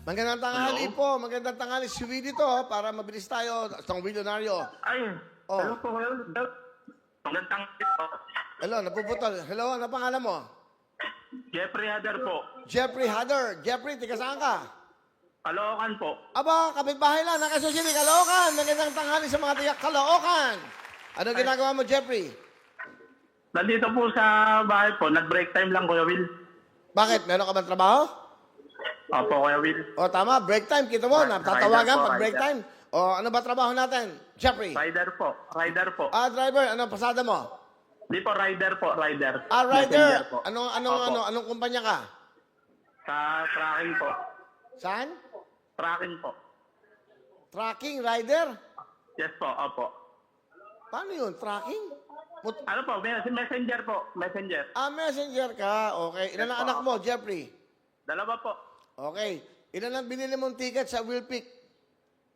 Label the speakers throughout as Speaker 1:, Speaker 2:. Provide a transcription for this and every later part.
Speaker 1: Magandang tanghali po. Magandang tanghali. Si Willie to, para mabilis tayo. Itong Willonaryo.
Speaker 2: Ay,
Speaker 1: Oh.
Speaker 2: hello po, hello. Magandang po.
Speaker 1: Hello, napuputol. Hello, ano pangalan mo?
Speaker 2: Jeffrey Hader po.
Speaker 1: Jeffrey Hader. Jeffrey, tiga saan ka?
Speaker 2: Caloocan po.
Speaker 1: Aba, kapitbahay lang. Nakasusin ni Caloocan. Magandang tanghali sa mga tiga Caloocan. Ano ginagawa mo, Jeffrey?
Speaker 2: Nandito po sa bahay po. Nag-break time lang, Kuya Will.
Speaker 1: Bakit? Meron ka bang trabaho?
Speaker 2: Opo, Kuya Will.
Speaker 1: O, tama. Break time. Kita mo, natatawagan
Speaker 2: Rider po,
Speaker 1: pag break
Speaker 2: rider.
Speaker 1: time. O, ano ba trabaho natin? Jeffrey.
Speaker 2: Rider po. Rider po.
Speaker 1: Driver. Ano pasada mo?
Speaker 2: Di po, rider po. Rider.
Speaker 1: Rider.
Speaker 2: Messenger po.
Speaker 1: Anong
Speaker 2: Opo.
Speaker 1: kumpanya ka?
Speaker 2: Sa tracking po.
Speaker 1: Saan?
Speaker 2: Tracking po.
Speaker 1: Tracking rider?
Speaker 2: Yes po, opo.
Speaker 1: Paano yun? Tracking?
Speaker 2: Ano po, messenger po. Messenger.
Speaker 1: Messenger ka. Okay. Ilan
Speaker 2: Yes,
Speaker 1: ang
Speaker 2: po.
Speaker 1: anak mo, Jeffrey?
Speaker 2: Dalawa po.
Speaker 1: Okay. Ilan ang binili mong ticket sa Willpick?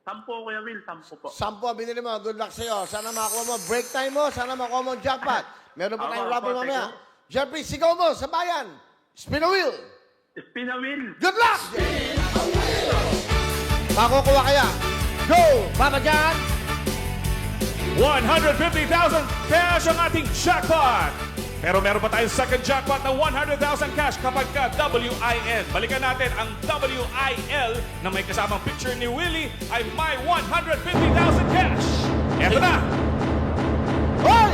Speaker 2: 10, Kuya Will. 10 po.
Speaker 1: 10 ang binili mo. Good luck sa'yo. Sana makakuha mo break time mo. Sana makakuha mo jackpot. Meron pa tayong
Speaker 2: Opo,
Speaker 1: raffle
Speaker 2: opo,
Speaker 1: mamaya.
Speaker 2: thank
Speaker 1: Jeffrey, sigaw mo sa bayan. Spin a wheel.
Speaker 2: Spin a wheel.
Speaker 1: Good luck! Makukuha kaya. Go! Papa John!
Speaker 3: 150,000 cash ang ating jackpot! Pero meron pa tayong second jackpot na 100,000 cash kapag ka WIN. Balikan natin ang WIL na may kasamang picture ni Willie ay may 150,000 cash. Eto na!
Speaker 1: Hoy!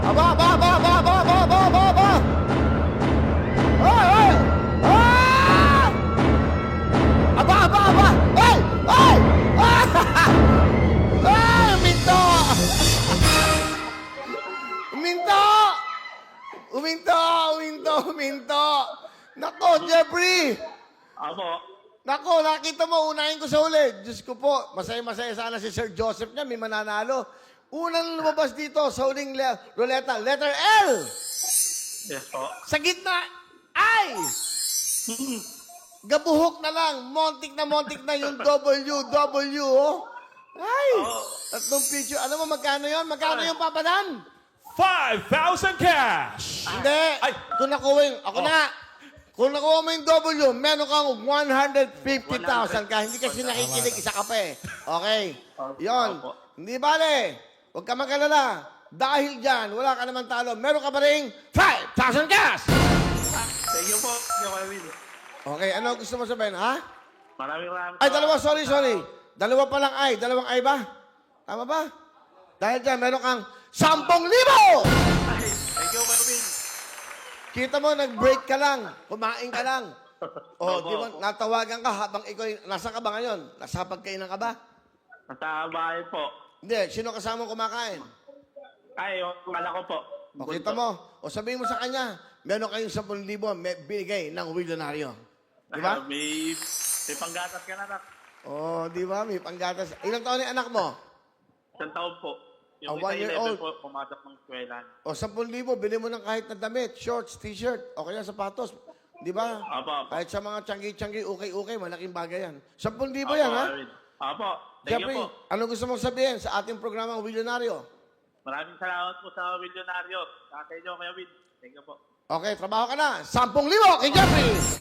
Speaker 1: Aba, aba, aba, aba, aba, aba, aba, aba, aba! Hoy, hoy! Ah! Aba, aba, aba! Hoy! Hoy! Ah! Ah! Uminto! Uminto! Uminto! Uminto! Uminto! Nako, Jeffrey!
Speaker 2: Opo.
Speaker 1: Nako, nakita mo, unahin ko sa huli. Diyos ko po, masaya-masaya sana si Sir Joseph niya, may mananalo. Unang lumabas dito sa huling ruleta, letter L.
Speaker 2: Yes po.
Speaker 1: Sa gitna, I. Gabuhok na lang, montik na yung W, oh. Ay, tatlong picture. Alam mo magkano yon? Magkano yung papadan?
Speaker 3: 5,000 cash!
Speaker 1: Hindi.
Speaker 3: Ay.
Speaker 1: Kung nakuha yung, ako na. Kung nakuha mo yung W, meron kang 150,000 ka. Hindi kasi nakikinig, isa ka pa eh. Okay. Yon.
Speaker 2: Opo.
Speaker 1: Hindi bale. Huwag ka mag-alala. Dahil dyan, wala ka naman talo. Meron ka pa rin 5,000 cash!
Speaker 2: Thank you po, Kuya Will.
Speaker 1: Okay, ano gusto mo sabihin, ha?
Speaker 2: Maraming
Speaker 1: Ay, dalawa, sorry. Dalawa pa lang ay. Dalawang ay ba? Tama ba? Dahil dyan, meron kang 10,000!
Speaker 2: Thank you, Kuya Will.
Speaker 1: Kita mo, nag-break ka lang. Kumain ka lang. O,
Speaker 2: Opo.
Speaker 1: di mo, natawagan ka habang ikaw, nasa ka ba ngayon? Nasa pagkainan ka ba?
Speaker 2: Nasa bahay po.
Speaker 1: Hindi, sino kasama kumakain?
Speaker 2: Ay, yung anak ko po.
Speaker 1: O, kita mo. O, sabihin mo sa kanya, meron kayong 10,000 binigay ng Willonaryo. Di ba?
Speaker 2: May panggatas ka na, nak.
Speaker 1: O, di ba? May panggatas. Ilang taon yung anak mo?
Speaker 2: 1 taon po. Yung
Speaker 1: 1 year old.
Speaker 2: po, pumasok ng eskwela.
Speaker 1: O, 10,000, bili mo ng kahit na damit, shorts, t-shirt, o kaya sapatos. Di ba?
Speaker 2: Apo.
Speaker 1: Kahit sa mga tiyanggi-tiyanggi, okay, malaking bagay yan. 10,000 yan, ha?
Speaker 2: Apo. Thank you
Speaker 1: Jeffrey,
Speaker 2: po.
Speaker 1: ano gusto mong sabihin sa ating programang Willonaryo?
Speaker 2: Maraming salamat po sa Willonaryo. Sa inyo, Kuya Will. Thank you po.
Speaker 1: Okay, trabaho ka na. 10,000 kay Jeffrey!